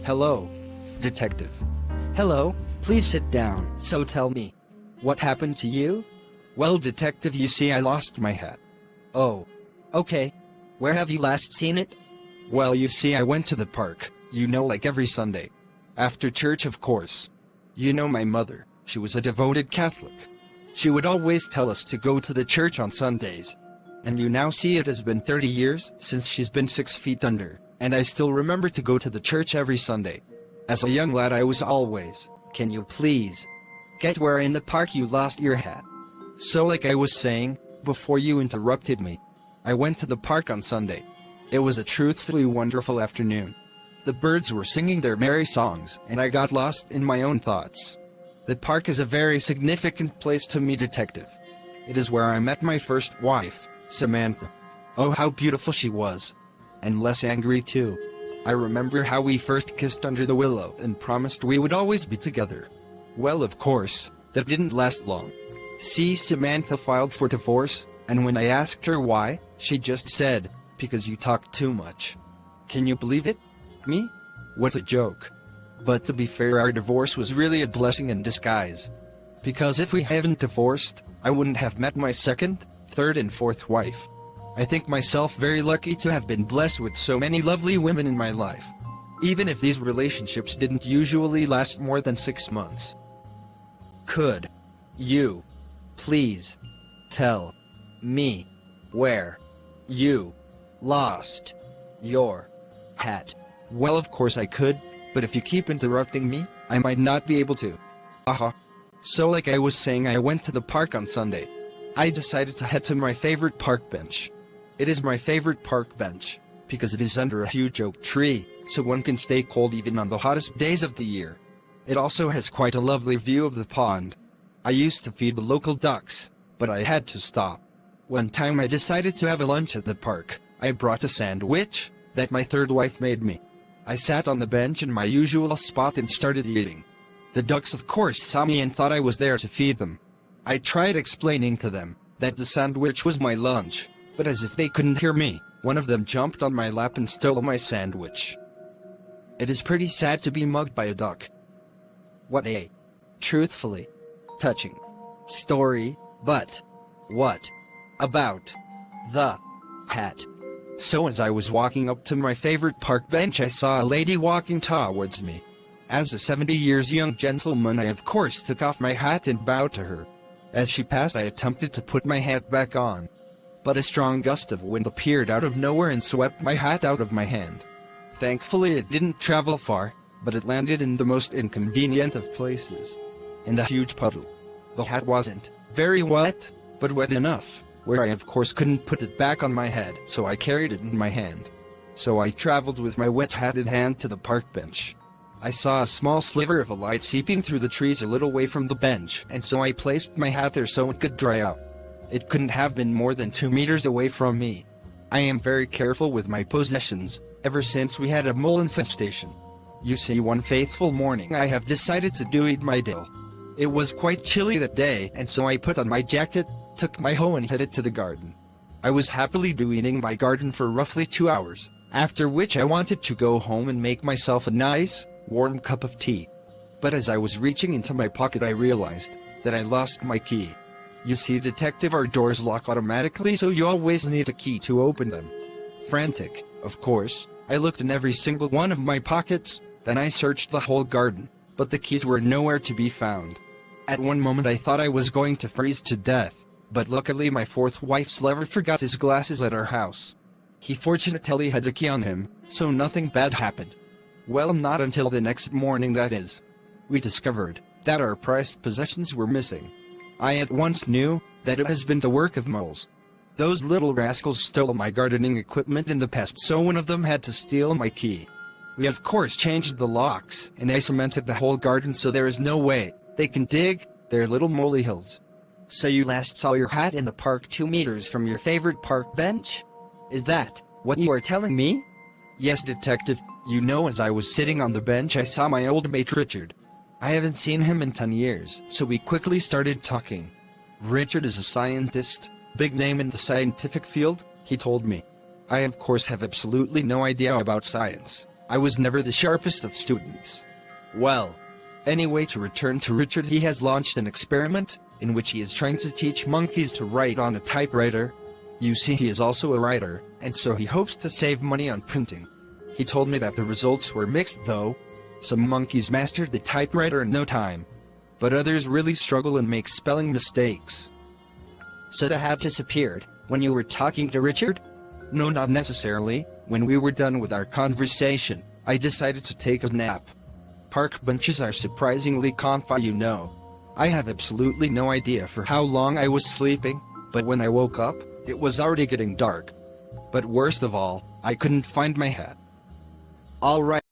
Hello, detective. Hello, please sit down. So tell me, what happened to you? Well, detective, you see, I lost my hat. Oh, okay. Where have you last seen it? Well, you see, I went to the park, like every Sunday. After church, of course. My mother, she was a devoted Catholic. She would always tell us to go to the church on Sundays. And you now see, it has been 30 years since she's been 6 feet under, and I still remember to go to the church every Sunday. As a young lad, I was always, can you please get where in the park you lost your hat? So like I was saying, before you interrupted me, I went to the park on Sunday. It was a truthfully wonderful afternoon. The birds were singing their merry songs, and I got lost in my own thoughts. The park is a very significant place to me, detective. It is where I met my first wife, Samantha. Oh, how beautiful she was. And less angry too. I remember how we first kissed under the willow and promised we would always be together. Well, of course, that didn't last long. See, Samantha filed for divorce, and when I asked her why, she just said, because you talk too much. Can you believe it? Me? What a joke. But to be fair, our divorce was really a blessing in disguise. Because if we hadn't divorced, I wouldn't have met my second, third and fourth wife. I think myself very lucky to have been blessed with so many lovely women in my life. Even if these relationships didn't usually last more than 6 months. Could you please tell me where you lost your hat? Well, of course I could, but if you keep interrupting me, I might not be able to. So like I was saying, I went to the park on Sunday. I decided to head to my favorite park bench. It is my favorite park bench, because it is under a huge oak tree, so one can stay cold even on the hottest days of the year. It also has quite a lovely view of the pond. I used to feed the local ducks, but I had to stop. One time I decided to have a lunch at the park. I brought a sandwich that my third wife made me. I sat on the bench in my usual spot and started eating. The ducks of course saw me and thought I was there to feed them. I tried explaining to them that the sandwich was my lunch, but as if they couldn't hear me, one of them jumped on my lap and stole my sandwich. It is pretty sad to be mugged by a duck. What a truthfully touching story, but what about the hat? So as I was walking up to my favorite park bench, I saw a lady walking towards me. As a 70 years young gentleman, I of course took off my hat and bowed to her. As she passed, I attempted to put my hat back on. But a strong gust of wind appeared out of nowhere and swept my hat out of my hand. Thankfully it didn't travel far, but it landed in the most inconvenient of places. In a huge puddle. The hat wasn't very wet, but wet enough, where I of course couldn't put it back on my head, so I carried it in my hand. So I traveled with my wet hat in hand to the park bench. I saw a small sliver of a light seeping through the trees a little way from the bench, and so I placed my hat there so it could dry out. It couldn't have been more than 2 meters away from me. I am very careful with my possessions, ever since we had a mole infestation. You see, one faithful morning I have decided to eat my dill. It was quite chilly that day, and so I put on my jacket, took my hoe and headed to the garden. I was happily eating my garden for roughly 2 hours, after which I wanted to go home and make myself a nice, warm cup of tea. But as I was reaching into my pocket, I realized that I lost my key. You see, detective, our doors lock automatically, so you always need a key to open them. Frantic, of course, I looked in every single one of my pockets, then I searched the whole garden, but the keys were nowhere to be found. At one moment I thought I was going to freeze to death, but luckily my fourth wife's lover forgot his glasses at our house. He fortunately had a key on him, so nothing bad happened. Well, not until the next morning, that is. We discovered that our prized possessions were missing. I at once knew that it has been the work of moles. Those little rascals stole my gardening equipment in the past, so one of them had to steal my key. We of course changed the locks, and I cemented the whole garden so there is no way they can dig their little molly hills. So you last saw your hat in the park 2 meters from your favorite park bench? Is that what you are telling me? Yes, detective. As I was sitting on the bench, I saw my old mate Richard. I haven't seen him in 10 years, so we quickly started talking. Richard is a scientist, Big name in the scientific field, he told me. I of course have absolutely no idea about science. I was never the sharpest of students. Well, anyway, to return to Richard, he has launched an experiment in which he is trying to teach monkeys to write on a typewriter. You see, he is also a writer, and so he hopes to save money on printing. He told me that the results were mixed though. Some monkeys mastered the typewriter in no time, but others really struggle and make spelling mistakes. So the hat disappeared when you were talking to Richard? No, not necessarily. When we were done with our conversation, I decided to take a nap. Park benches are surprisingly comfy, you know. I have absolutely no idea for how long I was sleeping, but when I woke up, it was already getting dark. But worst of all, I couldn't find my hat. All right.